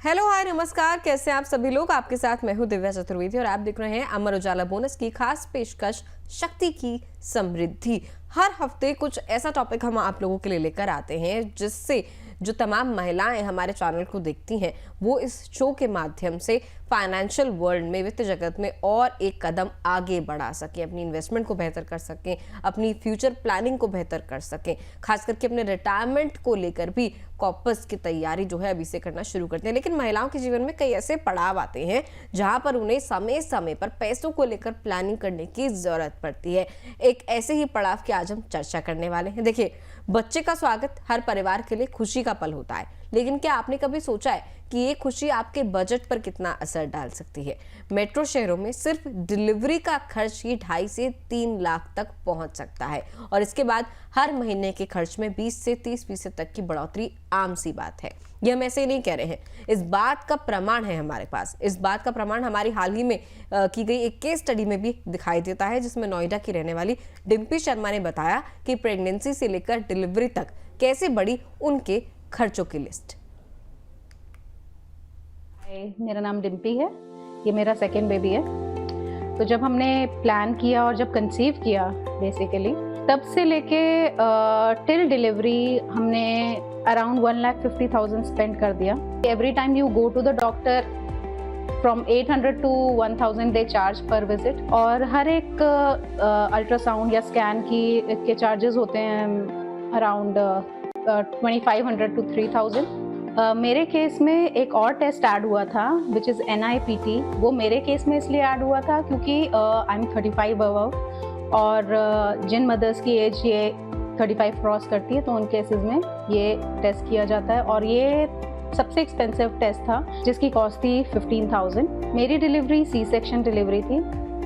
Hello hi नमस्कार, कैसे हैं आप सभी लोग। आपके साथ मैं हूं दिव्या चतुर्वेदी और आप देख रहे हैं अमर उजाला बोनस की खास पेशकश शक्ति की समृद्धि। हर हफ्ते कुछ ऐसा टॉपिक हम आप लोगों के लिए लेकर आते हैं जिससे जो तमाम महिलाएं हमारे चैनल को देखती हैं वो इस शो के माध्यम से फाइनेंशियल वर्ल्ड में, वित्त जगत में और एक कदम आगे बढ़ा सकें, अपनी इन्वेस्टमेंट को बेहतर कर सकें, अपनी फ्यूचर प्लानिंग को बेहतर कर सकें, खास करके अपने रिटायरमेंट को लेकर भी कॉर्पस की तैयारी जो है अभी से करना शुरू करते हैं। लेकिन महिलाओं के जीवन में कई ऐसे पड़ाव आते हैं जहां पर उन्हें समय समय पर पैसों को लेकर प्लानिंग करने की जरूरत पड़ती है। एक ऐसे ही पड़ाव की आज हम चर्चा करने वाले हैं। देखिए, बच्चे का स्वागत हर परिवार के लिए खुशी का पल होता है, लेकिन क्या आपने कभी सोचा है कि ये खुशी आपके बजट पर कितना असर डाल सकती है। मेट्रो शहरों में सिर्फ डिलीवरी का खर्च ही 2.5 से 3 लाख तक पहुंच सकता है और इसके बाद हर महीने के खर्च में 20 से 30% तक की बढ़ोतरी आम सी बात है। ये हम ऐसे ही नहीं कह रहे हैं, इस बात का प्रमाण है हमारे पास। इस बात का प्रमाण हमारी हाल ही में की गई एक केस स्टडी में भी दिखाई देता है, जिसमें नोएडा की रहने वाली डिम्पी शर्मा ने बताया कि प्रेगनेंसी से लेकर डिलीवरी तक कैसे बढ़ी उनके खर्चों की लिस्ट। मेरा नाम डिम्पी है, ये मेरा सेकेंड बेबी है। तो जब हमने प्लान किया और जब कंसीव किया बेसिकली, तब से लेके टिल डिलीवरी हमने अराउंड 1,50,000 स्पेंड कर दिया। Every time you go to the doctor from 800 to 1,000 they charge per visit, और हर एक अल्ट्रासाउंड या स्कैन के चार्जेस होते हैं अराउंड 2,500 to 3,000। मेरे केस में एक और टेस्ट ऐड हुआ था विच इज़ NIPT। वो मेरे केस में इसलिए ऐड हुआ था क्योंकि आई एम 35 अबव, और जिन मदर्स की एज ये 35 क्रॉस करती है तो उन केसेस में ये टेस्ट किया जाता है, और ये सबसे एक्सपेंसिव टेस्ट था जिसकी कॉस्ट थी 15,000। मेरी डिलीवरी C-सेक्शन डिलीवरी थी।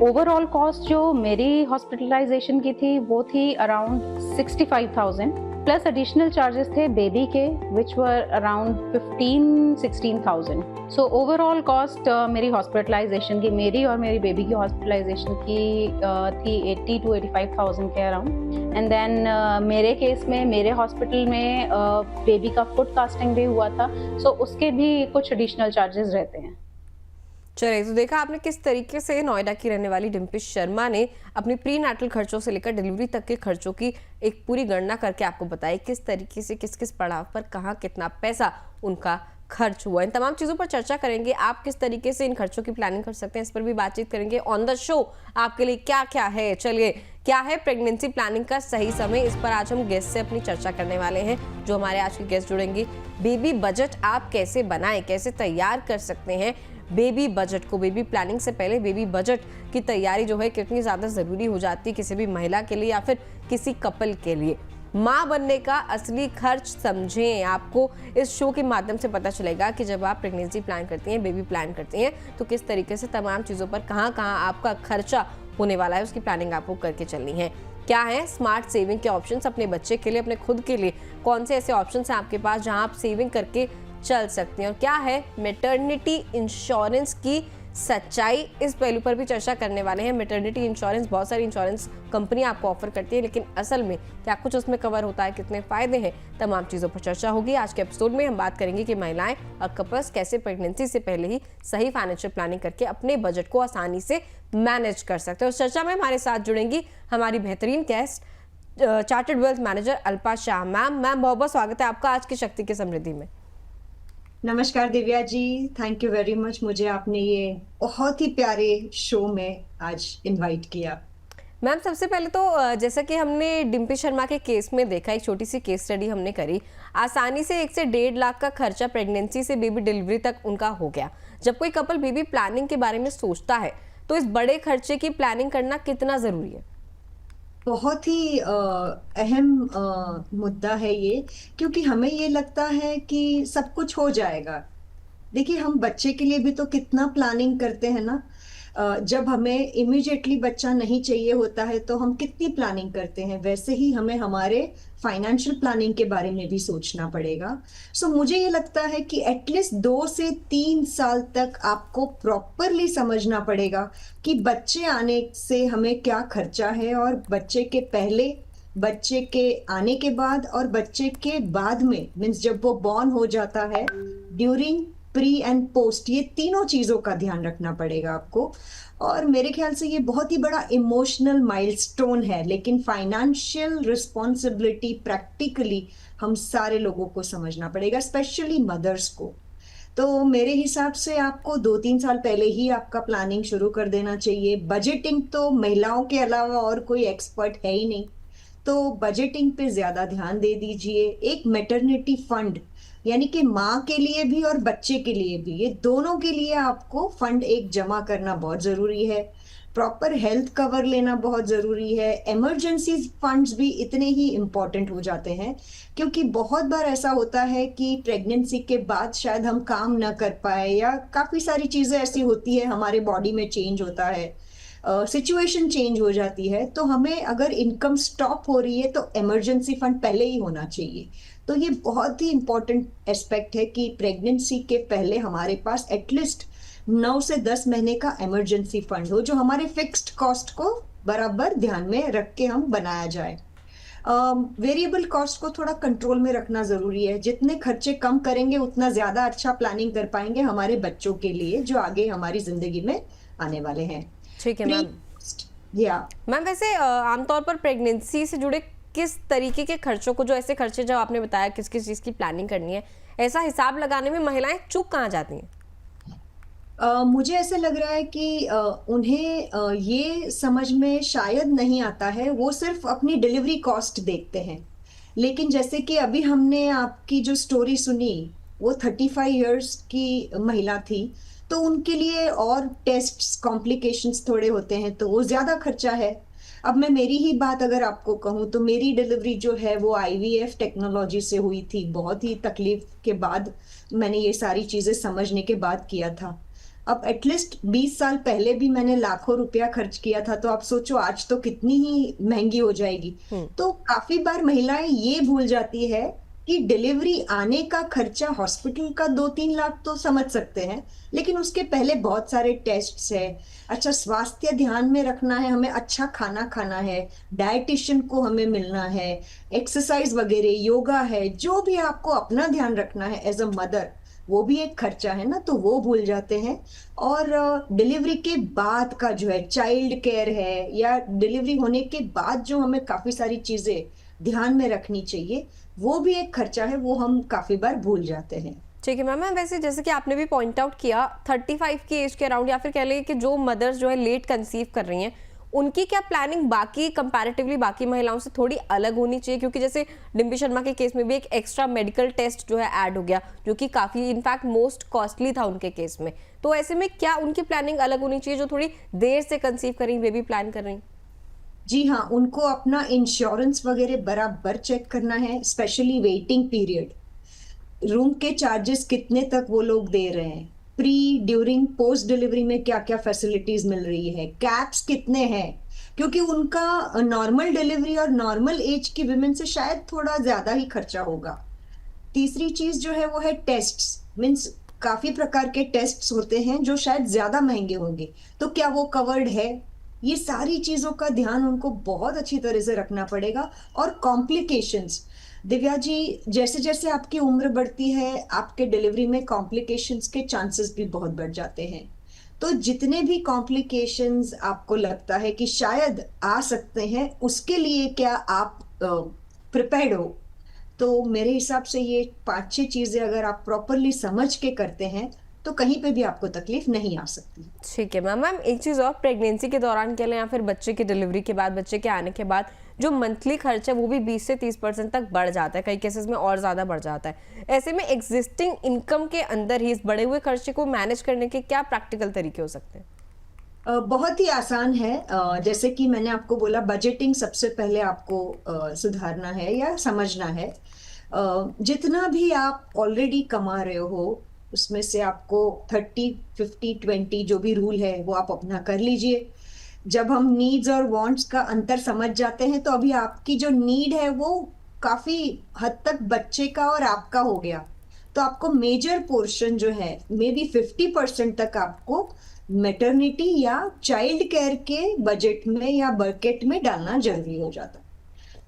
ओवरऑल कॉस्ट जो मेरी हॉस्पिटलाइजेशन की थी वो थी अराउंड 65,000 प्लस एडिशनल चार्जेस थे बेबी के which were around 15-16,000। So overall cost मेरी हॉस्पिटलाइजेशन की, मेरी और मेरी बेबी की हॉस्पिटलाइजेशन की थी 80,000 to 85,000 के अराउंड। एंड देन मेरे केस में मेरे हॉस्पिटल में बेबी का फुट कास्टिंग भी हुआ था, सो उसके भी कुछ एडिशनल चार्जेस रहते हैं। चलिए, तो देखा आपने किस तरीके से नोएडा की रहने वाली डिम्पी शर्मा ने अपनी प्री नाटल खर्चों से लेकर डिलीवरी तक के खर्चों की एक पूरी गणना करके आपको बताई किस तरीके से किस किस पड़ाव पर कहाँ कितना पैसा उनका खर्च हुआ। इन तमाम चीज़ों पर चर्चा करेंगे। आप किस तरीके से इन खर्चों की प्लानिंग कर सकते हैं, इस पर भी बातचीत करेंगे। ऑन द शो आपके लिए क्या क्या है, चलिए क्या है प्रेगनेंसी प्लानिंग का सही समय, इस पर आज हम गेस्ट से अपनी चर्चा करने वाले हैं जो हमारे आज के गेस्ट जुड़ेंगी। बेबी बजट आप कैसे बनाएं, कैसे तैयार कर सकते हैं बेबी बजट को। बेबी प्लानिंग से पहले बेबी बजट की तैयारी जो है कितनी ज़्यादा ज़रूरी हो जाती है किसी भी महिला के लिए या फिर किसी कपल के लिए। माँ बनने का असली खर्च समझें। आपको इस शो के माध्यम से पता चलेगा कि जब आप प्रेगनेंसी प्लान करती हैं, बेबी प्लान करती हैं, तो किस तरीके से तमाम चीज़ों पर कहाँ कहाँ आपका खर्चा होने वाला है, उसकी प्लानिंग आपको करके चलनी है। क्या है स्मार्ट सेविंग के ऑप्शंस अपने बच्चे के लिए, अपने खुद के लिए, कौन से ऐसे ऑप्शंस हैं आपके पास जहां आप सेविंग करके चल सकते हैं, और क्या है मैटरनिटी इंश्योरेंस की सच्चाई, इस पहलू पर भी चर्चा करने वाले हैं। मैटरनिटी इंश्योरेंस बहुत सारी इंश्योरेंस कंपनी आपको ऑफर करती है, लेकिन असल में क्या कुछ उसमें कवर होता है, कितने फायदे हैं, तमाम चीज़ों पर चर्चा होगी। आज के एपिसोड में हम बात करेंगे कि महिलाएं और कपल्स कैसे प्रेगनेंसी से पहले ही सही फाइनेंशियल प्लानिंग करके अपने बजट को आसानी से मैनेज कर सकते हैं। उस चर्चा में हमारे साथ जुड़ेंगी हमारी बेहतरीन guest chartered wealth manager Alpa Shah. Ma'am बहुत बहुत स्वागत है आपका आज की शक्ति की समृद्धि में। नमस्कार Divya ji, thank you very much, मुझे आपने ये बहुत ही प्यारे शो में आज इनवाइट किया। मैम सबसे पहले तो जैसा कि हमने डिम्पी शर्मा के केस में देखा, एक छोटी सी केस स्टडी हमने करी, आसानी से 1 से 1.5 लाख का खर्चा प्रेगनेंसी से बेबी डिलीवरी तक उनका हो गया। जब कोई कपल बेबी प्लानिंग के बारे में सोचता है तो इस बड़े खर्चे की प्लानिंग करना कितना जरूरी है? बहुत ही अहम मुद्दा है ये, क्योंकि हमें ये लगता है कि सब कुछ हो जाएगा। देखिए, हम बच्चे के लिए भी तो कितना प्लानिंग करते हैं ना। जब हमें इमीडिएटली बच्चा नहीं चाहिए होता है तो हम कितनी प्लानिंग करते हैं, वैसे ही हमें हमारे फाइनेंशियल प्लानिंग के बारे में भी सोचना पड़ेगा। सो मुझे ये लगता है कि एटलीस्ट 2 से 3 साल तक आपको प्रॉपरली समझना पड़ेगा कि बच्चे आने से हमें क्या खर्चा है, और बच्चे के पहले, बच्चे के आने के बाद और बच्चे के बाद में, मीन्स जब वो बॉर्न हो जाता है, ड्यूरिंग प्री एंड पोस्ट, ये तीनों चीजों का ध्यान रखना पड़ेगा आपको। और मेरे ख्याल से ये बहुत ही बड़ा इमोशनल माइलस्टोन है, लेकिन फाइनेंशियल रिस्पॉन्सिबिलिटी प्रैक्टिकली हम सारे लोगों को समझना पड़ेगा, स्पेशली मदर्स को। तो मेरे हिसाब से आपको 2-3 साल पहले ही आपका प्लानिंग शुरू कर देना चाहिए। बजटिंग तो महिलाओं के अलावा और कोई एक्सपर्ट है ही नहीं, तो बजटिंग पे ज्यादा ध्यान दे दीजिए। एक मैटरनिटी फंड, यानी कि माँ के लिए भी और बच्चे के लिए भी, ये दोनों के लिए आपको फंड एक जमा करना बहुत जरूरी है। प्रॉपर हेल्थ कवर लेना बहुत जरूरी है। इमरजेंसी फंड्स भी इतने ही इम्पोर्टेंट हो जाते हैं, क्योंकि बहुत बार ऐसा होता है कि प्रेगनेंसी के बाद शायद हम काम ना कर पाए, या काफी सारी चीजें ऐसी होती है, हमारे बॉडी में चेंज होता है, सिचुएशन चेंज हो जाती है, तो हमें अगर इनकम स्टॉप हो रही है तो इमरजेंसी फंड पहले ही होना चाहिए। तो ये बहुत ही इम्पोर्टेंट एस्पेक्ट है कि प्रेगनेंसी के पहले हमारे पास एटलीस्ट 9 से 10 महीने का इमरजेंसी फंड हो, जो हमारे फिक्स्ड कॉस्ट को बराबर ध्यान में रख के हम बनाया जाए। वेरिएबल कॉस्ट को थोड़ा कंट्रोल में रखना जरूरी है। जितने खर्चे कम करेंगे उतना ज्यादा अच्छा प्लानिंग कर पाएंगे हमारे बच्चों के लिए, जो आगे हमारी जिंदगी में आने वाले हैं। ठीक है मैम। या मैम वैसे आमतौर पर प्रेगनेंसी से जुड़े किस तरीके के खर्चों को, जो ऐसे खर्चे जो आपने बताया किस किस चीज़ की प्लानिंग करनी है, ऐसा हिसाब लगाने में महिलाएं चूक कहाँ जाती हैं? मुझे ऐसे लग रहा है कि उन्हें ये समझ में शायद नहीं आता है, वो सिर्फ अपनी डिलीवरी कॉस्ट देखते हैं। लेकिन जैसे कि अभी हमने आपकी जो स्टोरी सुनी, वो 35 इयर्स की महिला थी, तो उनके लिए और टेस्ट्स, कॉम्प्लिकेशंस थोड़े होते हैं, तो वो ज़्यादा खर्चा है। अब मैं मेरी ही बात अगर आपको कहूँ तो मेरी डिलीवरी जो है वो IVF टेक्नोलॉजी से हुई थी। बहुत ही तकलीफ के बाद मैंने ये सारी चीज़ें समझने के बाद किया था। अब एटलीस्ट 20 साल पहले भी मैंने लाखों रुपया खर्च किया था, तो आप सोचो आज तो कितनी ही महंगी हो जाएगी। तो काफी बार महिलाएं ये भूल जाती है कि डिलीवरी आने का खर्चा हॉस्पिटल का 2-3 लाख तो समझ सकते हैं, लेकिन उसके पहले बहुत सारे टेस्ट्स है। अच्छा स्वास्थ्य ध्यान में रखना है, हमें अच्छा खाना खाना है, डाइटिशियन को हमें मिलना है, एक्सरसाइज वगैरह, योगा है, जो भी आपको अपना ध्यान रखना है एज अ मदर, वो भी एक खर्चा है ना, तो वो भूल जाते हैं। और डिलीवरी के बाद का जो है चाइल्ड केयर है, या डिलीवरी होने के बाद जो हमें काफी सारी चीजें ध्यान में रखनी चाहिए, वो भी एक खर्चा है, वो हम काफी बार भूल जाते हैं। ठीक है मैम। वैसे जैसे कि आपने भी पॉइंट आउट किया 35 की एज के अराउंड, या फिर कह लें कि जो मदर्स जो है लेट कंसीव कर रही हैं, उनकी क्या प्लानिंग बाकी कंपैरेटिवली बाकी महिलाओं से थोड़ी अलग होनी चाहिए? क्योंकि जैसे डिम्पी शर्मा के केस में भी एक एक्स्ट्रा मेडिकल टेस्ट जो है ऐड हो गया, जो कि काफ़ी इनफैक्ट मोस्ट कॉस्टली था उनके केस में। तो ऐसे में क्या उनकी प्लानिंग अलग होनी चाहिए जो थोड़ी देर से कंसीव कर रही, बेबी प्लान कर रही? जी हाँ, उनको अपना इंश्योरेंस वगैरह बराबर चेक करना है, स्पेशली वेटिंग पीरियड, रूम के चार्जेस कितने तक वो लोग दे रहे हैं, प्री ड्यूरिंग पोस्ट डिलीवरी में क्या क्या फैसिलिटीज मिल रही है, कैप्स कितने हैं, क्योंकि उनका नॉर्मल डिलीवरी और नॉर्मल एज की विमेन से शायद थोड़ा ज्यादा ही खर्चा होगा। तीसरी चीज जो है वो है टेस्ट्स, मीन्स काफी प्रकार के टेस्ट्स होते हैं जो शायद ज्यादा महंगे होंगे, तो क्या वो कवर्ड है? ये सारी चीजों का ध्यान उनको बहुत अच्छी तरह से रखना पड़ेगा। और कॉम्प्लिकेशंस, दिव्या जी, जैसे जैसे आपकी उम्र बढ़ती है, आपके डिलीवरी में कॉम्प्लिकेशंस के चांसेस भी बहुत बढ़ जाते हैं। तो जितने भी कॉम्प्लिकेशंस आपको लगता है कि शायद आ सकते हैं, उसके लिए क्या आप प्रिपेयर्ड हो? तो मेरे हिसाब से ये 5-6 चीजें अगर आप प्रॉपरली समझ के करते हैं तो कहीं पे भी आपको तकलीफ नहीं आ सकती। ठीक है मैम। एक चीज़ और, प्रेगनेंसी के दौरान कह लें या फिर बच्चे की डिलीवरी के बाद, बच्चे के आने के बाद जो मंथली खर्च है वो भी 20 से 30% तक बढ़ जाता है, कई केसेस में और ज़्यादा बढ़ जाता है। ऐसे में एग्जिस्टिंग इनकम के अंदर ही इस बढ़े हुए खर्चे को मैनेज करने के क्या प्रैक्टिकल तरीके हो सकते हैं? बहुत ही आसान है। जैसे कि मैंने आपको बोला, बजटिंग सबसे पहले आपको सुधारना है या समझना है। जितना भी आप ऑलरेडी कमा रहे हो उसमें से आपको 30-50-20 जो भी रूल है वो आप अपना कर लीजिए। जब हम नीड्स और वांट्स का अंतर समझ जाते हैं, तो अभी आपकी जो नीड है वो काफी हद तक बच्चे का और आपका हो गया, तो आपको मेजर पोर्शन जो है मे बी 50% तक आपको मैटरनिटी या चाइल्ड केयर के बजट में या बकेट में डालना जरूरी हो जाता।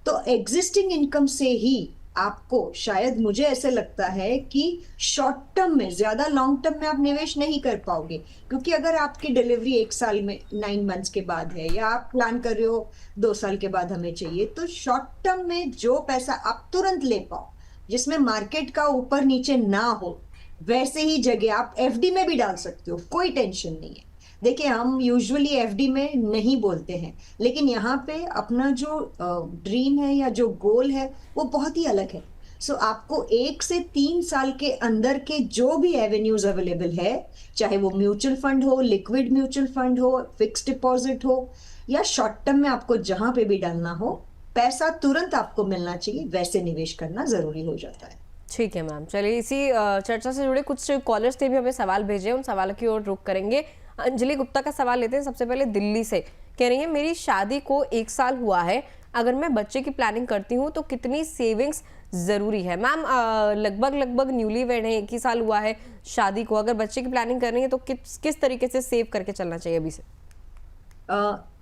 तो एग्जिस्टिंग इनकम से ही आपको शायद, मुझे ऐसे लगता है कि शॉर्ट टर्म में, ज्यादा लॉन्ग टर्म में आप निवेश नहीं कर पाओगे, क्योंकि अगर आपकी डिलीवरी 1 साल में 9 मंथ्स के बाद है, या आप प्लान कर रहे हो 2 साल के बाद हमें चाहिए, तो शॉर्ट टर्म में जो पैसा आप तुरंत ले पाओ, जिसमें मार्केट का ऊपर नीचे ना हो, वैसे ही जगह आप एफडी में भी डाल सकते हो, कोई टेंशन नहीं है। देखिए, हम यूजुअली एफडी में नहीं बोलते हैं, लेकिन यहाँ पे अपना जो ड्रीम है या जो गोल है वो बहुत ही अलग है। सो आपको 1 से 3 साल के अंदर के जो भी एवेन्यूज अवेलेबल है, चाहे वो म्यूचुअल फंड हो, लिक्विड म्यूचुअल फंड हो, फिक्स डिपॉजिट हो, या शॉर्ट टर्म में आपको जहां पे भी डालना हो, पैसा तुरंत आपको मिलना चाहिए, वैसे निवेश करना जरूरी हो जाता है। ठीक है मैम, चलिए इसी चर्चा से जुड़े कुछ कॉलर्स ने भी हमें सवाल भेजे, उन सवालों की ओर रुख करेंगे। अंजलि गुप्ता का सवाल लेते हैं सबसे पहले दिल्ली से। कह रही है मेरी शादी को 1 साल हुआ है, अगर मैं बच्चे की प्लानिंग करती हूँ तो कितनी सेविंग्स जरूरी है? मैम लगभग न्यूली वेड है, 1 ही साल हुआ है शादी को, अगर बच्चे की प्लानिंग करनी है तो किस तरीके से सेव करके चलना चाहिए अभी से?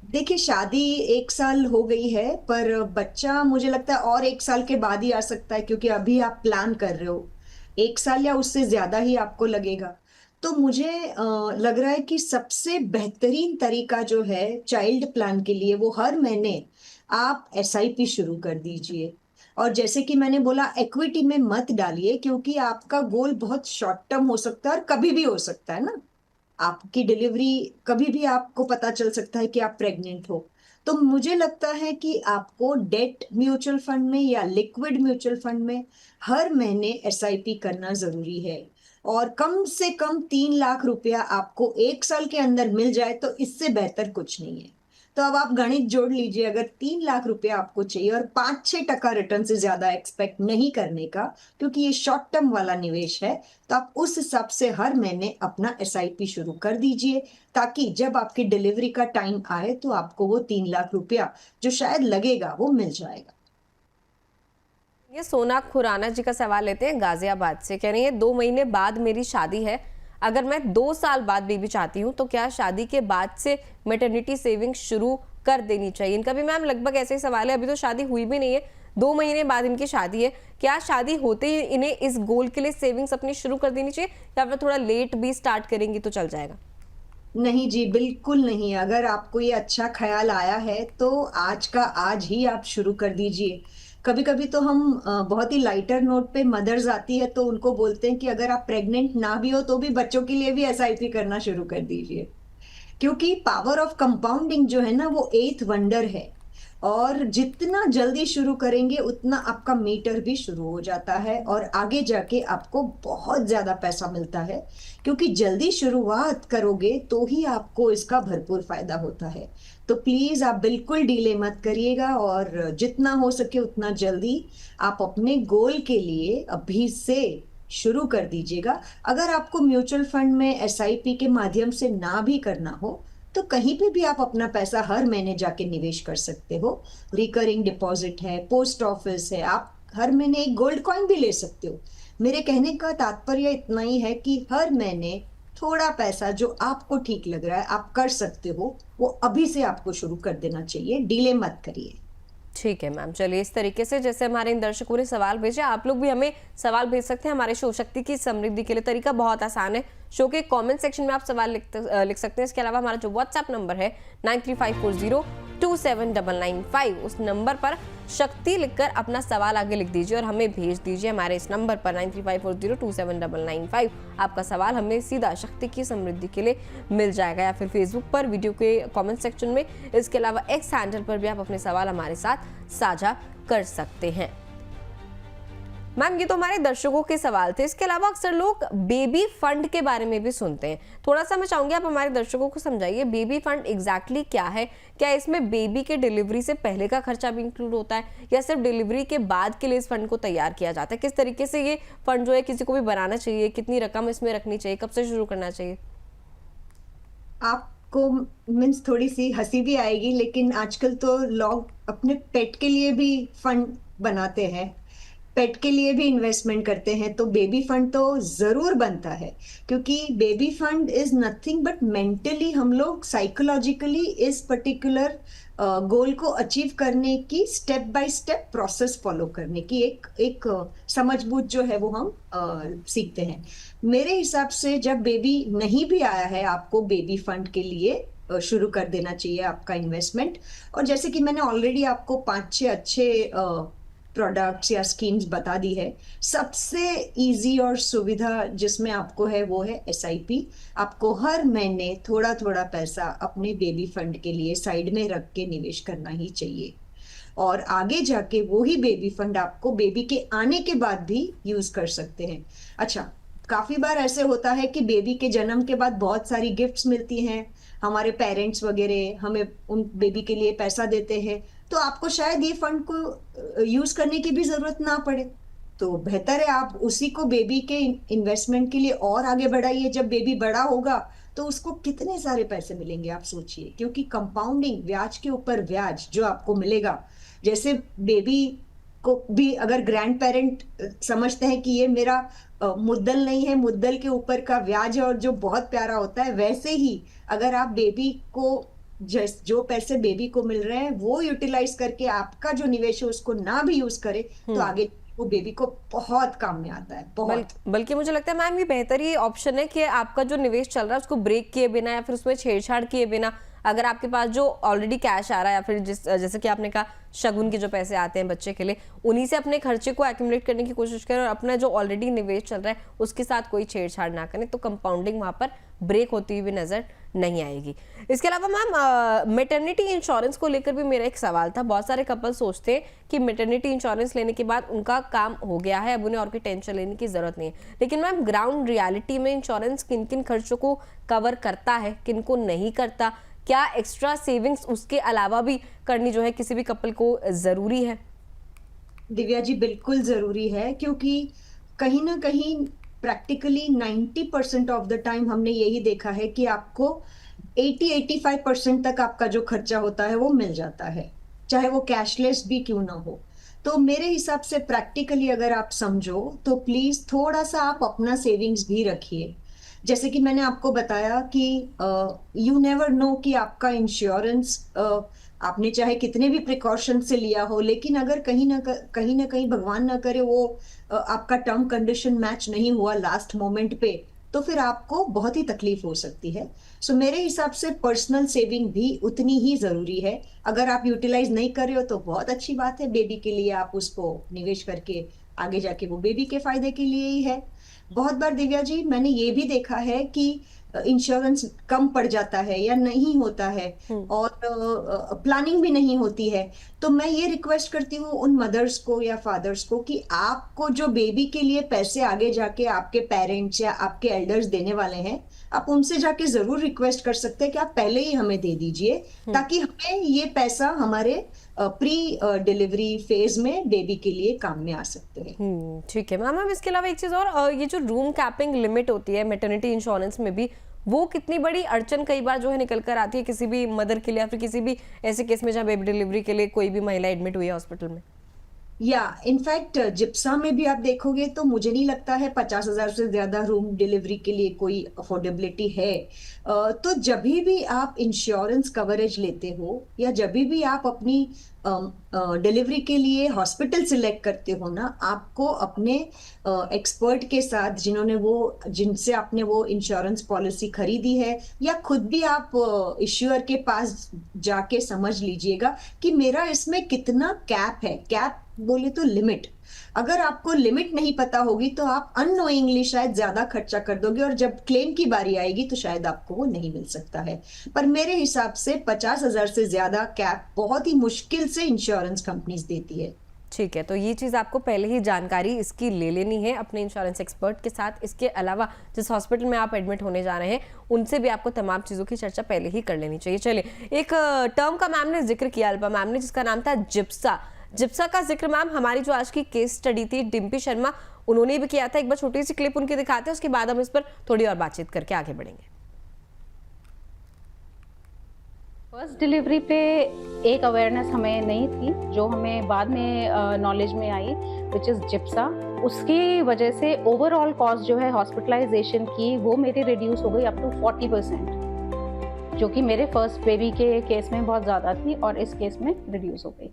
देखिए, शादी 1 साल हो गई है, पर बच्चा मुझे लगता है और 1 साल के बाद ही आ सकता है, क्योंकि अभी आप प्लान कर रहे हो 1 साल या उससे ज्यादा ही आपको लगेगा। तो मुझे लग रहा है कि सबसे बेहतरीन तरीका जो है चाइल्ड प्लान के लिए, वो हर महीने आप एसआईपी शुरू कर दीजिए। और जैसे कि मैंने बोला, इक्विटी में मत डालिए, क्योंकि आपका गोल बहुत शॉर्ट टर्म हो सकता है और कभी भी हो सकता है ना। आपकी डिलीवरी कभी भी, आपको पता चल सकता है कि आप प्रेग्नेंट हो। तो मुझे लगता है कि आपको डेट म्यूचुअल फंड में या लिक्विड म्यूचुअल फंड में हर महीने एसआईपी करना जरूरी है। और कम से कम 3 लाख रुपया आपको 1 साल के अंदर मिल जाए तो इससे बेहतर कुछ नहीं है। तो अब आप गणित जोड़ लीजिए, अगर 3 लाख रुपया आपको चाहिए और 5-6% रिटर्न से ज्यादा एक्सपेक्ट नहीं करने का, क्योंकि ये शॉर्ट टर्म वाला निवेश है, तो आप उस हिसाब से हर महीने अपना एसआईपी शुरू कर दीजिए, ताकि जब आपकी डिलीवरी का टाइम आए तो आपको वो 3 लाख रुपया जो शायद लगेगा वो मिल जाएगा। ये सोना खुराना जी का सवाल लेते हैं गाजियाबाद से। कह रही है 2 महीने बाद मेरी शादी है, अगर मैं 2 साल बाद बेबी चाहती हूँ तो क्या शादी के बाद से मैटरनिटी सेविंग शुरू कर देनी चाहिए? इनका भी मैम लगभग ऐसे ही सवाल है, अभी तो शादी हुई भी नहीं है, 2 महीने बाद इनकी शादी है, क्या शादी होते ही इन्हें इस गोल के लिए सेविंग्स अपनी शुरू कर देनी चाहिए, या फिर थोड़ा लेट भी स्टार्ट करेंगी तो चल जाएगा? नहीं जी, बिल्कुल नहीं। अगर आपको ये अच्छा ख्याल आया है तो आज का आज ही आप शुरू कर दीजिए। कभी कभी तो हम बहुत ही लाइटर नोट पे, मदर्स आती है तो उनको बोलते हैं कि अगर आप प्रेग्नेंट ना भी हो तो भी बच्चों के लिए भी एसआईपी करना शुरू कर दीजिए, क्योंकि पावर ऑफ कंपाउंडिंग जो है ना, वो 8th वंडर है। और जितना जल्दी शुरू करेंगे उतना आपका मीटर भी शुरू हो जाता है, और आगे जाके आपको बहुत ज्यादा पैसा मिलता है, क्योंकि जल्दी शुरुआत करोगे तो ही आपको इसका भरपूर फायदा होता है। तो प्लीज आप बिल्कुल डीले मत करिएगा, और जितना हो सके उतना जल्दी आप अपने गोल के लिए अभी से शुरू कर दीजिएगा। अगर आपको म्यूचुअल फंड में एसआईपी के माध्यम से ना भी करना हो, तो कहीं पे भी आप अपना पैसा हर महीने जाके निवेश कर सकते हो। रिकरिंग डिपॉजिट है, पोस्ट ऑफिस है, आप हर महीने एक गोल्ड कॉइन भी ले सकते हो। मेरे कहने का तात्पर्य इतना ही है कि हर महीने थोड़ा पैसा जो आपको ठीक लग रहा है आप कर सकते हो, वो अभी से आपको शुरू कर देना चाहिए, डिले मत करिए। ठीक है मैम, चलिए इस तरीके से जैसे हमारे इन दर्शकों ने सवाल भेजे, आप लोग भी हमें सवाल भेज सकते हैं हमारे शो शक्ति की समृद्धि के लिए। तरीका बहुत आसान है, शो के कमेंट सेक्शन में आप सवाल लिख सकते हैं। इसके अलावा हमारा जो व्हाट्सएप नंबर है 9354027995, उस नंबर पर शक्ति लिखकर अपना सवाल आगे लिख दीजिए और हमें भेज दीजिए हमारे इस नंबर पर 9354027995। आपका सवाल हमें सीधा शक्ति की समृद्धि के लिए मिल जाएगा, या फिर फेसबुक पर वीडियो के कमेंट सेक्शन में। इसके अलावा एक्स हैंडल पर भी आप अपने सवाल हमारे साथ साझा कर सकते हैं। मैम ये तो हमारे दर्शकों के सवाल थे, इसके अलावा अक्सर लोग बेबी फंड के बारे में भी सुनते हैं। थोड़ा सा मैं चाहूंगी आप हमारे दर्शकों को समझाइए बेबी फंड एग्जैक्टली क्या है, क्या इसमें बेबी के डिलीवरी से पहले का खर्चा भी इंक्लूड होता है, या सिर्फ डिलीवरी के बाद के लिए इस फंड को तैयार किया जाता है? किस तरीके से ये फंड जो है किसी को भी बनाना चाहिए, कितनी रकम इसमें रखनी चाहिए, कब से शुरू करना चाहिए? आपको मीन्स थोड़ी सी हंसी भी आएगी, लेकिन आजकल तो लोग अपने पेट के लिए भी फंड बनाते हैं, पेट के लिए भी इन्वेस्टमेंट करते हैं, तो बेबी फंड तो जरूर बनता है। क्योंकि baby fund is nothing but mentally हम लोग साइकोलॉजिकली इस पर्टिकुलर गोल को अचीव करने की step by step process follow करने की एक समझ बूझ जो है वो हम सीखते हैं। मेरे हिसाब से जब बेबी नहीं भी आया है, आपको बेबी फंड के लिए शुरू कर देना चाहिए आपका इन्वेस्टमेंट। और जैसे कि मैंने ऑलरेडी आपको 5-6 अच्छे प्रोडक्ट्स या स्कीम्स बता दी है, सबसे इजी और सुविधा जिसमें आपको है वो है एसआईपी। आपको हर महीने थोड़ा थोड़ा पैसा अपने बेबी फंड के लिए साइड में रख के निवेश करना ही चाहिए, और आगे जाके वो ही बेबी फंड आपको बेबी के आने के बाद भी यूज कर सकते हैं। अच्छा, काफी बार ऐसे होता है कि बेबी के जन्म के बाद बहुत सारी गिफ्ट्स मिलती हैं, हमारे पेरेंट्स वगैरह हमें उन बेबी के लिए पैसा देते हैं, तो आपको शायद ये फंड को यूज करने की भी जरूरत ना पड़े। तो बेहतर है आप उसी को बेबी के इन्वेस्टमेंट के लिए और आगे बढ़ाइए। जब बेबी बड़ा होगा तो उसको कितने सारे पैसे मिलेंगे आप सोचिए, क्योंकि कंपाउंडिंग, ब्याज के ऊपर ब्याज जो आपको मिलेगा, जैसे बेबी को भी अगर ग्रैंड पेरेंट समझते हैं कि ये मेरा मुद्दल नहीं है, मुद्दल के ऊपर का ब्याज है और जो बहुत प्यारा होता है, वैसे ही अगर आप बेबी को जो पैसे बेबी को मिल रहे हैं वो यूटिलाइज करके आपका जो निवेश है उसको ना भी यूज करे, तो आगे वो बेबी को बहुत काम में आता है, बहुत। बल्कि मुझे लगता है मैम ये बेहतर ही ऑप्शन है कि आपका जो निवेश चल रहा है उसको ब्रेक किए बिना या फिर उसमें छेड़छाड़ किए बिना, अगर आपके पास जो ऑलरेडी कैश आ रहा है या फिर जैसे कि आपने कहा शगुन के जो पैसे आते हैं बच्चे के लिए, उन्हीं से अपने खर्चे को एक्यूमुलेट करने की कोशिश करें और अपना जो ऑलरेडी निवेश चल रहा है उसके साथ कोई छेड़छाड़ ना करें, तो कंपाउंडिंग वहां पर ब्रेक होती हुई भी नजर नहीं आएगी। इसके अलावा मैम मैटरनिटी इंश्योरेंस को लेकर भी मेरा एक सवाल था। बहुत सारे कपल सोचते हैं कि मैटरनिटी इंश्योरेंस लेने के बाद उनका काम हो गया है, अब उन्हें और कोई टेंशन लेने की जरूरत नहीं है, लेकिन मैम ग्राउंड रियलिटी में इंश्योरेंस किन किन खर्चों को कवर करता है, किन को नहीं करता, क्या एक्स्ट्रा सेविंग्स उसके अलावा भी करनी जो है किसी भी कपल को जरूरी है? दिव्या जी, बिल्कुल जरूरी है, क्योंकि कहीं ना कहीं प्रैक्टिकली 90% ऑफ द टाइम हमने यही देखा है कि आपको 80-85% तक आपका जो खर्चा होता है वो मिल जाता है, चाहे वो कैशलेस भी क्यों ना हो। तो मेरे हिसाब से प्रैक्टिकली अगर आप समझो तो प्लीज थोड़ा सा आप अपना सेविंग्स भी रखिए। जैसे कि मैंने आपको बताया कि यू नेवर नो कि आपका इंश्योरेंस आपने चाहे कितने भी प्रिकॉशन से लिया हो, लेकिन अगर कहीं ना कहीं भगवान ना करे वो आपका टर्म कंडीशन मैच नहीं हुआ लास्ट मोमेंट पे, तो फिर आपको बहुत ही तकलीफ हो सकती है। सो मेरे हिसाब से पर्सनल सेविंग भी उतनी ही जरूरी है। अगर आप यूटिलाइज नहीं कर रहे हो तो बहुत अच्छी बात है, बेबी के लिए आप उसको निवेश करके आगे जाके वो बेबी के फायदे के लिए ही है। बहुत बार दिव्या जी मैंने ये भी देखा है कि इंश्योरेंस कम पड़ जाता है या नहीं होता है और प्लानिंग भी नहीं होती है, तो मैं ये रिक्वेस्ट करती हूँ उन मदर्स को या फादर्स को कि आपको जो बेबी के लिए पैसे आगे जाके आपके पेरेंट्स या आपके एल्डर्स देने वाले हैं, आप उनसे जाके जरूर रिक्वेस्ट कर सकते हैं कि आप पहले ही हमें दे दीजिए, ताकि हमें ये पैसा हमारे प्री डिलीवरी फेज में बेबी के लिए काम में आ सकते हैं। ठीक है मैम। इसके अलावा एक चीज और, ये जो रूम कैपिंग लिमिट होती है मैटरनिटी इंश्योरेंस में भी, वो कितनी बड़ी अड़चन कई बार जो है निकल कर आती है किसी भी मदर के लिए या फिर किसी भी ऐसे केस में जहाँ बेबी डिलीवरी के लिए कोई भी महिला एडमिट हुई है हॉस्पिटल में? या इनफैक्ट जिप्सा में भी आप देखोगे तो मुझे नहीं लगता है 50,000 से ज्यादा रूम डिलीवरी के लिए कोई अफोर्डेबिलिटी है। तो जब भी आप इंश्योरेंस कवरेज लेते हो या जब भी आप अपनी डिलीवरी के लिए हॉस्पिटल सिलेक्ट करते हो ना, आपको अपने एक्सपर्ट के साथ जिनसे आपने वो इंश्योरेंस पॉलिसी खरीदी है, या खुद भी आप इश्यूअर के पास जाके समझ लीजिएगा कि मेरा इसमें कितना कैप है। कैप बोले तो लिमिट, अगर आपको लिमिट नहीं पता होगी तो आप अननोइंगली शायद ज्यादा खर्चा कर दोगे और जब क्लेम की बारी आएगी तो शायद आपको वो नहीं मिल सकता है। पर मेरे हिसाब से 50,000 से ज्यादा कैप बहुत ही मुश्किल से इंश्योरेंस कंपनीज देती है। ठीक है, तो ये चीज़ आपको पहले ही जानकारी इसकी ले लेनी है अपने इंश्योरेंस एक्सपर्ट के साथ। इसके अलावा जिस हॉस्पिटल में आप एडमिट होने जा रहे हैं उनसे भी आपको तमाम चीज़ों की चर्चा पहले ही कर लेनी चाहिए। चलिए, एक टर्म का मैम ने जिक्र किया, अल्पा मैम ने, जिसका नाम था जिप्सा। जिप्सा का जिक्र मैम हमारी जो आज की केस स्टडी थी डिम्पी शर्मा, उन्होंने भी किया था। एक बार छोटी सी क्लिप उनकी दिखाते हैं, उसके बाद हम इस पर थोड़ी और बातचीत करके आगे बढ़ेंगे। फर्स्ट डिलीवरी पे एक अवेयरनेस हमें नहीं थी, जो हमें बाद में नॉलेज में आई, विच इज़ जिप्सा। उसकी वजह से ओवरऑल कॉस्ट जो है हॉस्पिटलाइजेशन की, वो मेरी रिड्यूस हो गई अप टू 40%। जो कि मेरे फर्स्ट बेबी के केस में बहुत ज़्यादा थी और इस केस में रिड्यूस हो गई।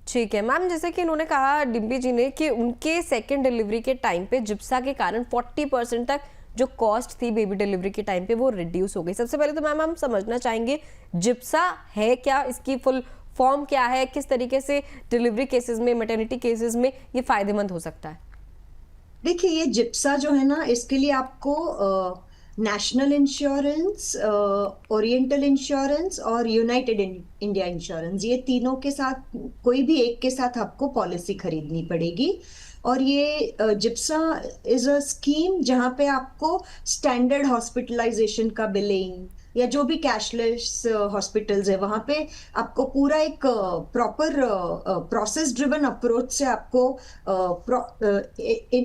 ठीक है मैम, जैसे कि इन्होंने कहा डिम्पी जी ने कि उनके सेकेंड डिलीवरी के टाइम पे जिप्सा के कारण 40% तक जो कॉस्ट थी बेबी डिलीवरी के टाइम पे वो रिड्यूस हो गई। सबसे पहले तो मैम हम समझना चाहेंगे जिप्सा है क्या, इसकी फुल फॉर्म क्या है, किस तरीके से डिलीवरी केसेस में, मैटरनिटी केसेस में ये फायदेमंद हो सकता है? देखिए, ये जिप्सा जो है ना, इसके लिए आपको नेशनल इंश्योरेंस, ओरिएंटल इंश्योरेंस और यूनाइटेड इंडिया इंश्योरेंस, ये तीनों के साथ कोई भी एक के साथ आपको पॉलिसी खरीदनी पड़ेगी। और ये जिप्सा इज अ स्कीम जहाँ पे आपको स्टैंडर्ड हॉस्पिटलाइजेशन का बिलिंग या जो भी कैशलेस हॉस्पिटल्स है वहाँ पे आपको पूरा एक प्रॉपर प्रोसेस ड्रिवन अप्रोच से आपको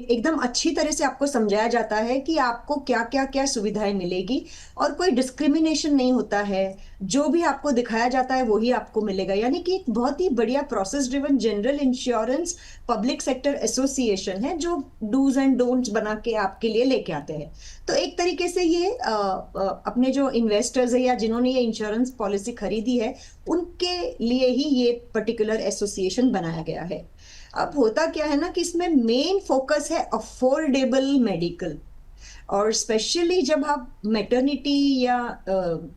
एकदम अच्छी तरह से आपको समझाया जाता है कि आपको क्या क्या क्या सुविधाएं मिलेगी, और कोई डिस्क्रिमिनेशन नहीं होता है। जो भी आपको दिखाया जाता है वही आपको मिलेगा। यानी कि एक बहुत ही बढ़िया process driven general insurance public sector association है जो डूज एंड डोंट्स बना के आपके लिए लेके आते हैं। तो एक तरीके से ये अपने जो इन्वेस्टर्स है या जिन्होंने ये इंश्योरेंस पॉलिसी खरीदी है उनके लिए ही ये पर्टिकुलर एसोसिएशन बनाया गया है। अब होता क्या है ना कि इसमें मेन फोकस है अफोर्डेबल मेडिकल, और स्पेशली जब आप मैटरनिटी या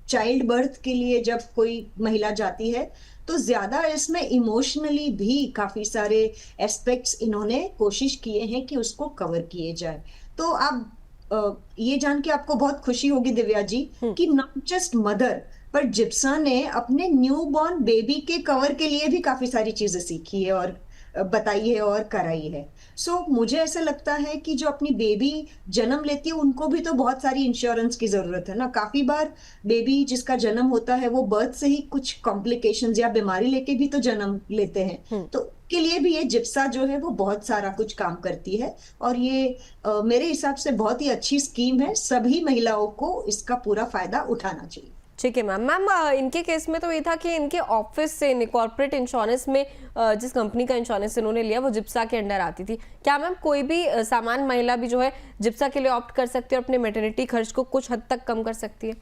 चाइल्ड बर्थ के लिए जब कोई महिला जाती है तो ज्यादा इसमें इमोशनली भी काफी सारे एस्पेक्ट्स इन्होंने कोशिश किए हैं कि उसको कवर किए जाए। तो आप ये जान के आपको बहुत खुशी होगी दिव्या जी कि नॉट जस्ट मदर पर जिप्सा ने अपने न्यू बॉर्न बेबी के कवर के लिए भी काफी सारी चीजें सीखी है और बताई है और कराई है। सो मुझे ऐसा लगता है कि जो अपनी बेबी जन्म लेती है उनको भी तो बहुत सारी इंश्योरेंस की जरूरत है ना। काफी बार बेबी जिसका जन्म होता है वो बर्थ से ही कुछ कॉम्प्लिकेशंस या बीमारी लेके भी तो जन्म लेते हैं, तो के लिए भी ये जिप्सा जो है वो बहुत सारा कुछ काम करती है। और ये मेरे हिसाब से बहुत ही अच्छी स्कीम है, सभी महिलाओं को इसका पूरा फायदा उठाना चाहिए। ठीक है मैम। मैम इनके केस में तो ये था कि इनके ऑफिस से कॉर्पोरेट इंश्योरेंस में जिस कंपनी का इंश्योरेंस इन्होंने लिया वो जिप्सा के अंडर आती थी। क्या मैम कोई भी सामान्य महिला भी जो है जिप्सा के लिए ऑप्ट कर सकती है और अपने मैटरनिटी खर्च को कुछ हद तक कम कर सकती है?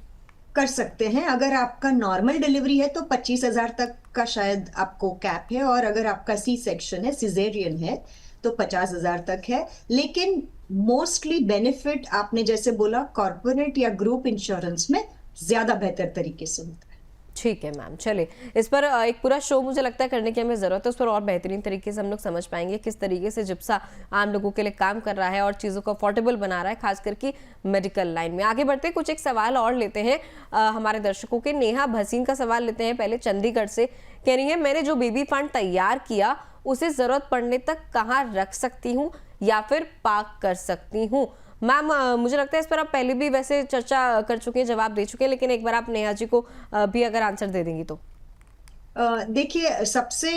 कर सकते हैं। अगर आपका नॉर्मल डिलीवरी है तो 25,000 तक का शायद आपको कैप है, और अगर आपका सी सेक्शन है, सिजेरियन है, तो 50,000 तक है। लेकिन मोस्टली बेनिफिट आपने जैसे बोला कॉर्पोरेट या ग्रुप इंश्योरेंस में ज्यादा बेहतर तरीके से होता है। ठीक है मैम, चलिए इस पर एक पूरा शो मुझे लगता है करने की हमें ज़रूरत है, उस पर और बेहतरीन तरीके से हम लोग समझ पाएंगे किस तरीके से जिप्सा आम लोगों के लिए काम कर रहा है और चीज़ों को अफोर्डेबल बना रहा है, खास करके मेडिकल लाइन में। आगे बढ़ते कुछ एक सवाल और लेते हैं हमारे दर्शकों के। नेहा भसीन का सवाल लेते हैं पहले चंडीगढ़ से। कह रही है मैंने जो बेबी फंड तैयार किया उसे ज़रूरत पड़ने तक कहाँ रख सकती हूँ या फिर पार्क कर सकती हूँ? मैम मुझे लगता है इस पर आप पहले भी वैसे चर्चा कर चुके हैं, जवाब दे चुके हैं, लेकिन एक बार आप नेहा जी को भी अगर आंसर दे देंगी तो। देखिए, सबसे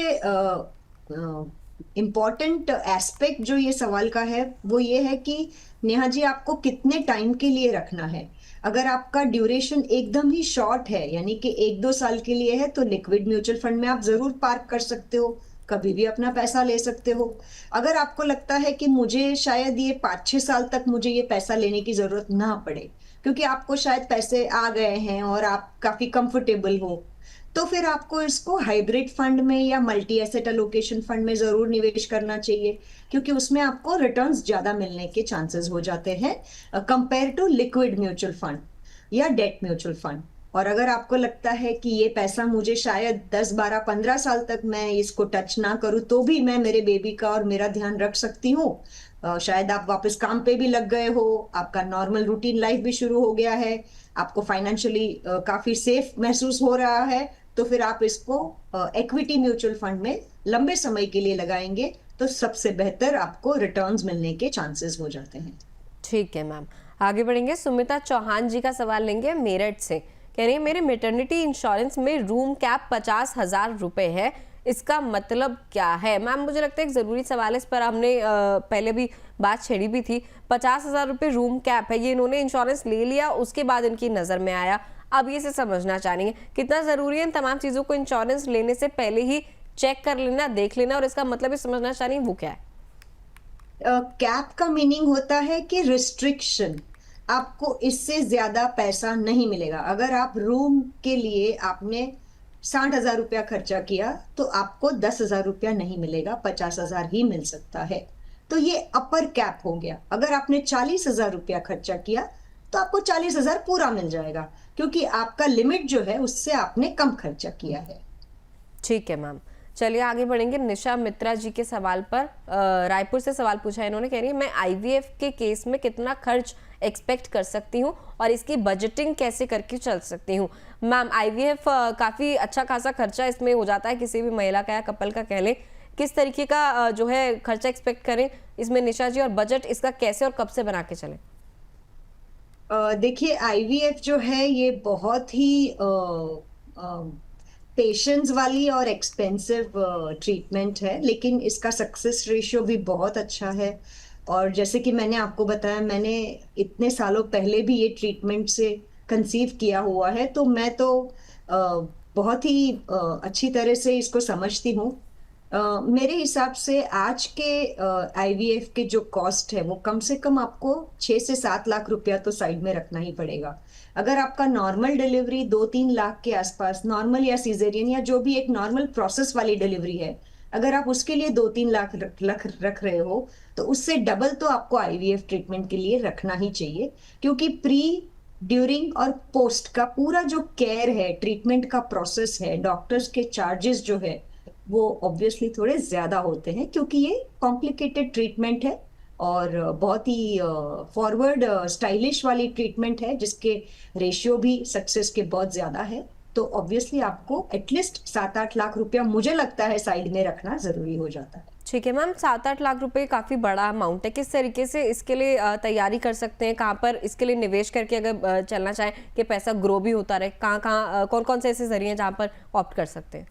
इम्पॉर्टेंट एस्पेक्ट जो ये सवाल का है वो ये है कि नेहा जी आपको कितने टाइम के लिए रखना है। अगर आपका ड्यूरेशन एकदम ही शॉर्ट है यानी कि 1-2 साल के लिए है तो लिक्विड म्यूचुअल फंड में आप जरूर पार्क कर सकते हो, कभी भी अपना पैसा ले सकते हो। अगर आपको लगता है कि मुझे शायद ये 5-6 साल तक मुझे ये पैसा लेने की जरूरत ना पड़े क्योंकि आपको शायद पैसे आ गए हैं और आप काफी कंफर्टेबल हो, तो फिर आपको इसको हाइब्रिड फंड में या मल्टी एसेट एलोकेशन फंड में जरूर निवेश करना चाहिए, क्योंकि उसमें आपको रिटर्न्स ज्यादा मिलने के चांसेस हो जाते हैं compare to liquid mutual fund या डेट म्यूचुअल फंड। और अगर आपको लगता है कि ये पैसा मुझे शायद 10, 12, 15 साल तक मैं इसको टच ना करूं तो भी मैं मेरे बेबी का और मेरा ध्यान रख सकती हूँ, शायद आप वापस काम पे भी लग गए हो, आपका नॉर्मल रूटीन लाइफ भी शुरू हो गया है, आपको फाइनेंशियली काफी सेफ महसूस हो रहा है, तो फिर आप इसको इक्विटी म्यूचुअल फंड में लंबे समय के लिए लगाएंगे तो सबसे बेहतर आपको रिटर्न्स मिलने के चांसेस हो जाते हैं। ठीक है मैम, आगे बढ़ेंगे। सुमिता चौहान जी का सवाल लेंगे मेरठ से। कह रही है मेरे मैटरनिटी इंश्योरेंस में रूम कैप 50,000 रुपए है, इसका मतलब क्या है? मैम मुझे लगता है एक ज़रूरी सवाल है, इस पर हमने पहले भी बात छेड़ी भी थी। 50,000 रुपये रूम कैप है, ये इन्होंने इंश्योरेंस ले लिया उसके बाद इनकी नज़र में आया, अब ये से समझना चाहेंगे कितना ज़रूरी है इन तमाम चीज़ों को इंश्योरेंस लेने से पहले ही चेक कर लेना, देख लेना और इसका मतलब ये समझना चाहेंगे वो क्या है? कैप का मीनिंग होता है कि रिस्ट्रिक्शन, आपको इससे ज्यादा पैसा नहीं मिलेगा। अगर आप रूम के लिए आपने 60,000 रुपया खर्चा किया तो आपको 10,000 रुपया नहीं मिलेगा, 50,000 ही मिल सकता है। तो ये अपर कैप हो गया। अगर आपने 40,000 रुपया खर्चा किया तो आपको 40,000 पूरा मिल जाएगा, क्योंकि आपका लिमिट जो है उससे आपने कम खर्चा किया है। ठीक है मैम, चलिए आगे बढ़ेंगे। निशा मित्रा जी के सवाल पर रायपुर से सवाल पूछा है इन्होंने। कह रही है मैं आईवीएफ के केस में कितना खर्च एक्सपेक्ट कर सकती हूँ और इसकी बजटिंग कैसे करके चल सकती हूँ। मैम आईवीएफ काफ़ी अच्छा खासा खर्चा इसमें हो जाता है, किसी भी महिला का या कपल का कह लें। किस तरीके का जो है खर्चा एक्सपेक्ट करें इसमें निशा जी, और बजट इसका कैसे और कब से बना के चलें? देखिए, आईवीएफ जो है ये बहुत ही पेशेंस वाली और एक्सपेंसिव ट्रीटमेंट है, लेकिन इसका सक्सेस रेशियो भी बहुत अच्छा है। और जैसे कि मैंने आपको बताया, मैंने इतने सालों पहले भी ये ट्रीटमेंट से कंसीव किया हुआ है, तो मैं तो बहुत ही अच्छी तरह से इसको समझती हूँ। मेरे हिसाब से आज के आईवीएफ के जो कॉस्ट है वो कम से कम आपको 6 से 7 लाख रुपया तो साइड में रखना ही पड़ेगा। अगर आपका नॉर्मल डिलीवरी 2-3 लाख के आसपास, नॉर्मल या सीजेरियन या जो भी एक नॉर्मल प्रोसेस वाली डिलीवरी है, अगर आप उसके लिए 2-3 लाख रख रहे हो, तो उससे डबल तो आपको आईवीएफ ट्रीटमेंट के लिए रखना ही चाहिए। क्योंकि प्री, ड्यूरिंग और पोस्ट का पूरा जो केयर है, ट्रीटमेंट का प्रोसेस है, डॉक्टर्स के चार्जेस जो है वो ऑब्वियसली थोड़े ज्यादा होते हैं, क्योंकि ये कॉम्प्लिकेटेड ट्रीटमेंट है और बहुत ही फॉरवर्ड स्टाइलिश वाली ट्रीटमेंट है, जिसके रेशियो भी सक्सेस के बहुत ज्यादा है। तो ऑब्वियसली आपको एटलीस्ट 7-8 लाख रुपया मुझे लगता है साइड में रखना जरूरी हो जाता है। ठीक है मैम, 7-8 लाख रुपए काफ़ी बड़ा अमाउंट है। किस तरीके से इसके लिए तैयारी कर सकते हैं, कहाँ पर इसके लिए निवेश करके अगर चलना चाहें कि पैसा ग्रो भी होता रहे, कहाँ कहाँ कौन कौन से ऐसे जरिए हैं जहाँ पर ऑप्ट कर सकते हैं?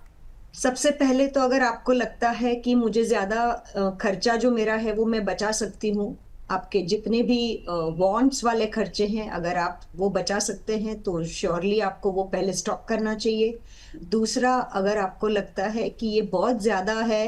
सबसे पहले तो अगर आपको लगता है कि मुझे ज्यादा खर्चा जो मेरा है वो मैं बचा सकती हूँ, आपके जितने भी वांट्स वाले खर्चे हैं अगर आप वो बचा सकते हैं, तो श्योरली आपको वो पहले स्टॉक करना चाहिए। दूसरा, अगर आपको लगता है कि ये बहुत ज्यादा है,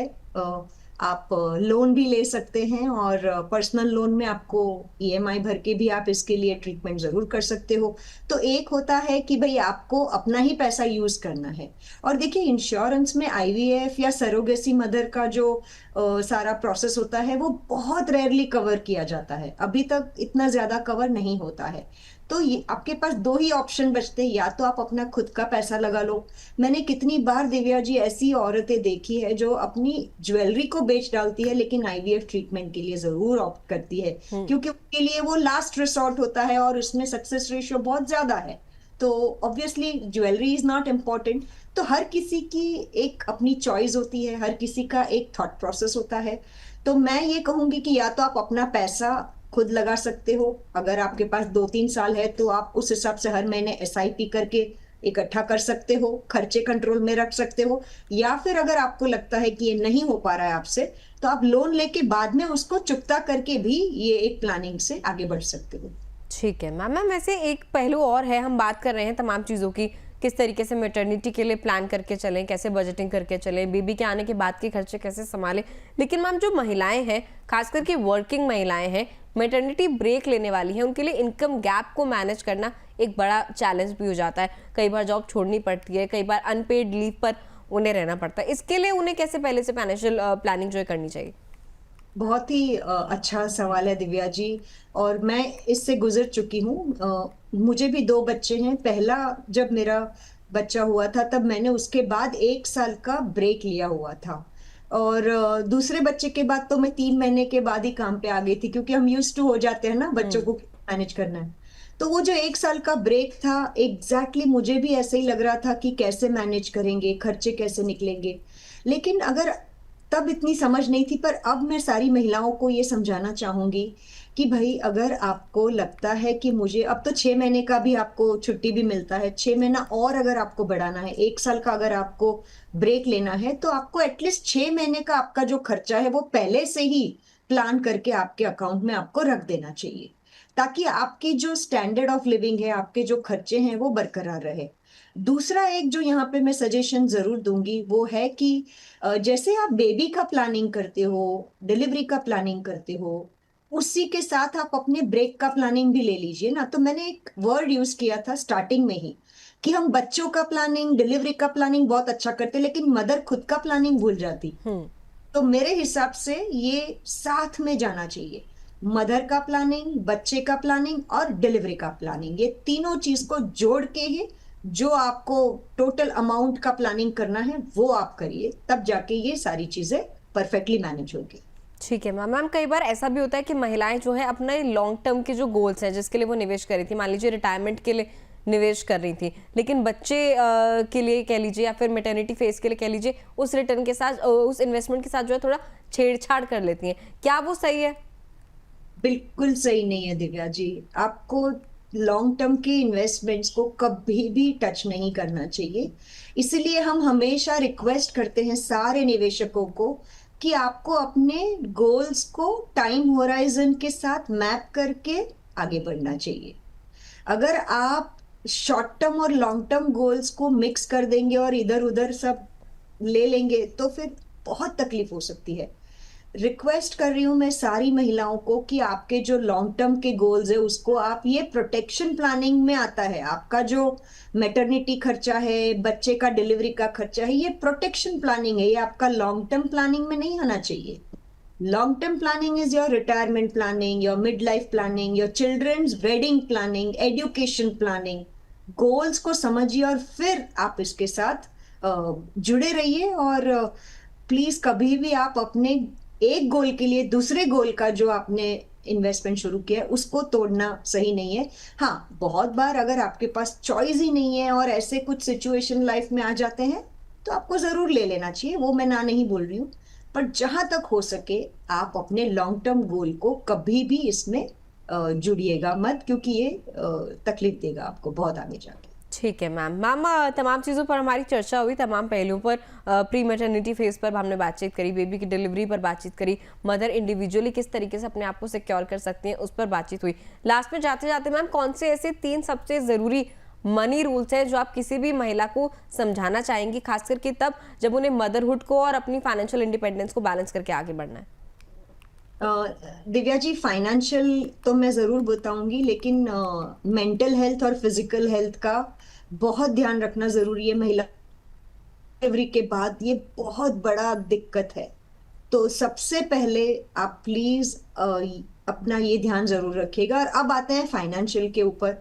आप लोन भी ले सकते हैं, और पर्सनल लोन में आपको ईएमआई भर के भी आप इसके लिए ट्रीटमेंट जरूर कर सकते हो। तो एक होता है कि भाई आपको अपना ही पैसा यूज करना है। और देखिए, इंश्योरेंस में आईवीएफ या सरोगेसी मदर का जो सारा प्रोसेस होता है वो बहुत रेयरली कवर किया जाता है, अभी तक इतना ज्यादा कवर नहीं होता है। तो ये आपके पास दो ही ऑप्शन बचते हैं, या तो आप अपना खुद का पैसा लगा लो। मैंने कितनी बार दिव्या जी ऐसी औरतें देखी है जो अपनी ज्वेलरी को बेच डालती है, लेकिन आईवीएफ ट्रीटमेंट के लिए जरूर ऑप्ट करती है, क्योंकि उनके लिए वो लास्ट रिसोर्ट होता है और उसमें सक्सेस रेशियो बहुत ज्यादा है। तो obviously jewellery is not important. तो हर किसी की एक अपनी चॉइस होती है, हर किसी का एक थॉट प्रोसेस होता है। तो मैं ये कहूंगी कि या तो आप अपना पैसा खुद लगा सकते हो, अगर आपके पास 2-3 साल है तो आप उस हिसाब से हर महीने एसआईपी करके इकट्ठा कर सकते हो, खर्चे कंट्रोल में रख सकते हो। या फिर अगर आपको लगता है कि ये नहीं हो पा रहा है आपसे, तो आप लोन लेके बाद में उसको चुकता करके भी ये एक प्लानिंग से आगे बढ़ सकते हो। ठीक है मैम। मैम वैसे एक पहलू और है, हम बात कर रहे हैं तमाम चीज़ों की, किस तरीके से मैटरनिटी के लिए प्लान करके चलें, कैसे बजटिंग करके चलें, बेबी के आने के बाद के खर्चे कैसे संभालें। लेकिन मैम जो महिलाएं हैं, खास करके वर्किंग महिलाएं हैं, मैटरनिटी ब्रेक लेने वाली हैं, उनके लिए इनकम गैप को मैनेज करना एक बड़ा चैलेंज भी हो जाता है। कई बार जॉब छोड़नी पड़ती है, कई बार अनपेड लीव पर उन्हें रहना पड़ता है। इसके लिए उन्हें कैसे पहले से फाइनेंशियल प्लानिंग जो है करनी चाहिए? बहुत ही अच्छा सवाल है दिव्या जी, और मैं इससे गुजर चुकी हूँ। मुझे भी 2 बच्चे हैं। पहला जब मेरा बच्चा हुआ था तब मैंने उसके बाद 1 साल का ब्रेक लिया हुआ था, और दूसरे बच्चे के बाद तो मैं 3 महीने के बाद ही काम पे आ गई थी, क्योंकि हम यूज टू हो जाते हैं ना बच्चों को मैनेज करना है। तो वो जो 1 साल का ब्रेक था, एग्जैक्टली मुझे भी ऐसे ही लग रहा था कि कैसे मैनेज करेंगे, खर्चे कैसे निकलेंगे। लेकिन अगर तब इतनी समझ नहीं थी, पर अब मैं सारी महिलाओं को ये समझाना चाहूंगी कि भाई अगर आपको लगता है कि मुझे अब तो 6 महीने का भी आपको छुट्टी भी मिलता है, 6 महीना और अगर आपको बढ़ाना है, 1 साल का अगर आपको ब्रेक लेना है, तो आपको एटलीस्ट 6 महीने का आपका जो खर्चा है वो पहले से ही प्लान करके आपके अकाउंट में आपको रख देना चाहिए, ताकि आपकी जो स्टैंडर्ड ऑफ लिविंग है, आपके जो खर्चे हैं वो बरकरार रहे। दूसरा एक जो यहाँ पे मैं सजेशन जरूर दूंगी वो है कि जैसे आप बेबी का प्लानिंग करते हो, डिलीवरी का प्लानिंग करते हो, उसी के साथ आप अपने ब्रेक का प्लानिंग भी ले लीजिए ना। तो मैंने एक वर्ड यूज किया था स्टार्टिंग में ही कि हम बच्चों का प्लानिंग, डिलीवरी का प्लानिंग बहुत अच्छा करते, लेकिन मदर खुद का प्लानिंग भूल जाती। तो मेरे हिसाब से ये साथ में जाना चाहिए, मदर का प्लानिंग, बच्चे का प्लानिंग और डिलीवरी का प्लानिंग। ये तीनों चीज को जोड़ के ही जो आपको टोटल अमाउंट का प्लानिंग करना है वो आप करिए, तब जाके ये सारी चीजें परफेक्टली मैनेज होगी। ठीक है मैम। मैम कई बार ऐसा भी होता है कि महिलाएं जो है अपने लॉन्ग टर्म के जो गोल्स हैं जिसके लिए वो निवेश कर रही थी, मान लीजिए रिटायरमेंट के लिए निवेश कर रही थी, लेकिन बच्चे के लिए कह लीजिए या फिर मैटरनिटी फेज के लिए कह लीजिए, उस रिटर्न के साथ उस इन्वेस्टमेंट के साथ जो है थोड़ा छेड़छाड़ कर लेती हैं, क्या वो सही है? बिल्कुल सही नहीं है दिव्या जी। आपको लॉन्ग टर्म के इन्वेस्टमेंट्स को कभी भी टच नहीं करना चाहिए। इसीलिए हम हमेशा रिक्वेस्ट करते हैं सारे निवेशकों को कि आपको अपने गोल्स को टाइम होराइजन के साथ मैप करके आगे बढ़ना चाहिए। अगर आप शॉर्ट टर्म और लॉन्ग टर्म गोल्स को मिक्स कर देंगे और इधर उधर सब ले लेंगे तो फिर बहुत तकलीफ हो सकती है। रिक्वेस्ट कर रही हूं मैं सारी महिलाओं को कि आपके जो लॉन्ग टर्म के गोल्स है उसको आप, ये प्रोटेक्शन प्लानिंग में आता है। आपका जो मैटरनिटी खर्चा है, बच्चे का डिलीवरी का खर्चा है, ये प्रोटेक्शन प्लानिंग है, ये आपका लॉन्ग टर्म प्लानिंग में नहीं आना चाहिए। Long term planning is your retirement planning, your mid life planning, your children's wedding planning, education planning. Goals को समझिए और फिर आप इसके साथ जुड़े रहिए। और प्लीज कभी भी आप अपने एक गोल के लिए दूसरे गोल का जो आपने इन्वेस्टमेंट शुरू किया है उसको तोड़ना सही नहीं है। हाँ, बहुत बार अगर आपके पास चॉइस ही नहीं है और ऐसे कुछ सिचुएशन लाइफ में आ जाते हैं तो आपको जरूर ले लेना चाहिए, वो मैं ना नहीं बोल रही हूँ। पर जहां तक हो सके आप अपने लॉन्ग टर्म गोल को कभी भी इसमें जुड़िएगा मत, क्योंकि ये तकलीफ देगा आपको बहुत आगे जाके। ठीक है मैम। मैम तमाम चीज़ों पर हमारी चर्चा हुई, तमाम पहलुओं पर प्री मैटरनिटी फेज पर हमने बातचीत करी, बेबी की डिलीवरी पर बातचीत करी, मदर इंडिविजुअली किस तरीके से अपने आप को सिक्योर कर सकती हैं उस पर बातचीत हुई। लास्ट में जाते जाते मैम कौन से ऐसे 3 सबसे ज़रूरी मनी रूल्स हैं जो आप किसी भी महिला को समझाना चाहेंगी, खास करके तब जब उन्हें मदरहुड को और अपनी फाइनेंशियल इंडिपेंडेंस को बैलेंस करके आगे बढ़ना है? दिव्या जी, फाइनेंशियल तो मैं जरूर बताऊंगी, लेकिन मेंटल हेल्थ और फिजिकल हेल्थ का बहुत ध्यान रखना जरूरी है। महिला डिलीवरी के बाद ये बहुत बड़ा दिक्कत है। तो सबसे पहले आप प्लीज अपना ये ध्यान जरूर रखिएगा। और अब आते हैं फाइनेंशियल के ऊपर।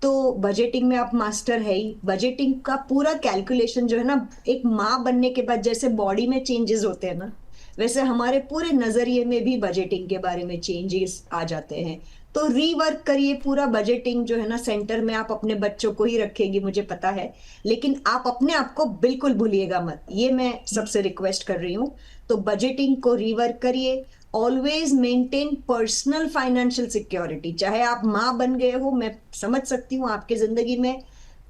तो बजटिंग में आप मास्टर है ही। बजटिंग का पूरा कैलकुलेशन जो है ना, एक माँ बनने के बाद जैसे बॉडी में चेंजेस होते हैं ना, वैसे हमारे पूरे नजरिए में भी बजटिंग के बारे में चेंजेस आ जाते हैं। तो रीवर्क करिए पूरा बजटिंग जो है ना। सेंटर में आप अपने बच्चों को ही रखेंगे मुझे पता है, लेकिन आप अपने आप को बिल्कुल भूलिएगा मत, ये मैं सबसे रिक्वेस्ट कर रही हूँ। तो बजटिंग को रीवर्क करिए। Always maintain personal financial security. चाहे आप माँ बन गए हो, मैं समझ सकती हूँ आपके जिंदगी में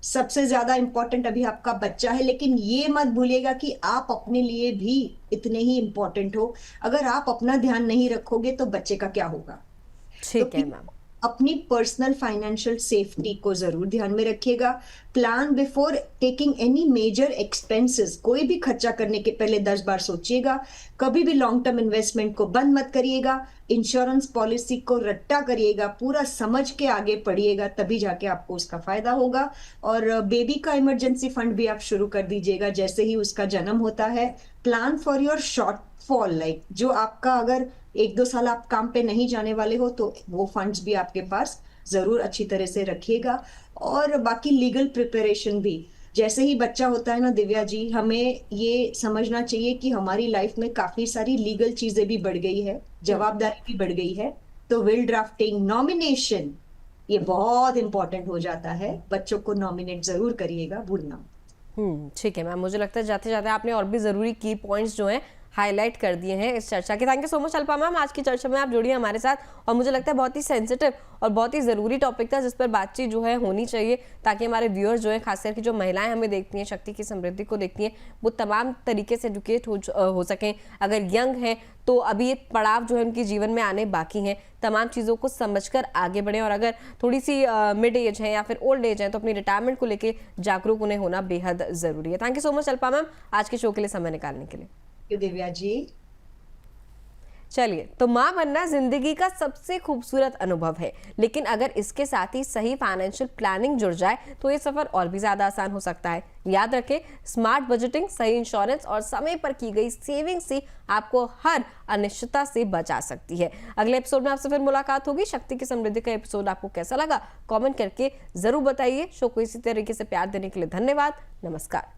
सबसे ज्यादा इंपॉर्टेंट अभी आपका बच्चा है, लेकिन ये मत भूलिएगा कि आप अपने लिए भी इतने ही इंपॉर्टेंट हो। अगर आप अपना ध्यान नहीं रखोगे तो बच्चे का क्या होगा। ठीक तो है मैम। अपनी पर्सनल फाइनेंशियल सेफ्टी को जरूर ध्यान में रखिएगा। Plan before taking any major expenses. कोई भी खर्चा करने के पहले 10 बार सोचिएगा। कभी भी लॉन्ग टर्म इन्वेस्टमेंट को बंद मत करिएगा। इंश्योरेंस पॉलिसी को रट्टा करिएगा, पूरा समझ के आगे पढ़िएगा, तभी जाके आपको उसका फायदा होगा। और बेबी का इमरजेंसी फंड भी आप शुरू कर दीजिएगा जैसे ही उसका जन्म होता है। Plan for your short fall, like जो आपका अगर 1-2 साल आप काम पे नहीं जाने वाले हो तो वो फंड्स भी आपके पास जरूर अच्छी तरह से रखिएगा। और बाकी लीगल प्रिपरेशन भी, जैसे ही बच्चा होता है ना दिव्या जी, हमें ये समझना चाहिए कि हमारी लाइफ में काफी सारी लीगल चीजें भी बढ़ गई है, जवाबदारी भी बढ़ गई है। तो विल ड्राफ्टिंग, नॉमिनेशन, ये बहुत इंपॉर्टेंट हो जाता है। बच्चों को नॉमिनेट जरूर करिएगा, भूलना। ठीक है मैम। मुझे लगता है जाते जाते आपने और भी जरूरी की पॉइंट्स जो हैं हाईलाइट कर दिए हैं इस चर्चा के। Thank you so much Alpa ma'am, आज की चर्चा में आप जुड़ी हैं हमारे साथ, और मुझे लगता है बहुत ही सेंसिटिव और बहुत ही ज़रूरी टॉपिक था जिस पर बातचीत जो है होनी चाहिए, ताकि हमारे व्यूअर्स जो है, खासकर की जो महिलाएं हमें देखती हैं, शक्ति की समृद्धि को देखती हैं, वो तमाम तरीके से एजुकेट हो सकें। अगर यंग हैं तो अभी ये पड़ाव जो है उनके जीवन में आने बाकी हैं, तमाम चीज़ों को समझकर आगे बढ़ें। और अगर थोड़ी सी मिड एज है या फिर ओल्ड एज है तो अपनी रिटायरमेंट को लेकर जागरूक उन्हें होना बेहद ज़रूरी है। Thank you so much Alpa ma'am आज के शो के लिए समय निकालने के लिए। दिव्या जी। चलिए, तो माँ बनना जिंदगी का सबसे खूबसूरत अनुभव है, लेकिन अगर इसके साथ ही सही फाइनेंशियल प्लानिंग जुड़ जाए तो ये सफर और भी ज्यादा आसान हो सकता है। याद रखें, स्मार्ट बजटिंग, सही इंश्योरेंस और समय पर की गई सेविंग से आपको हर अनिश्चितता से बचा सकती है। अगले एपिसोड में आपसे फिर मुलाकात होगी। शक्ति की समृद्धि का एपिसोड आपको कैसा लगा, कमेंट करके जरूर बताइए। शो को इसी तरीके से प्यार देने के लिए धन्यवाद। नमस्कार।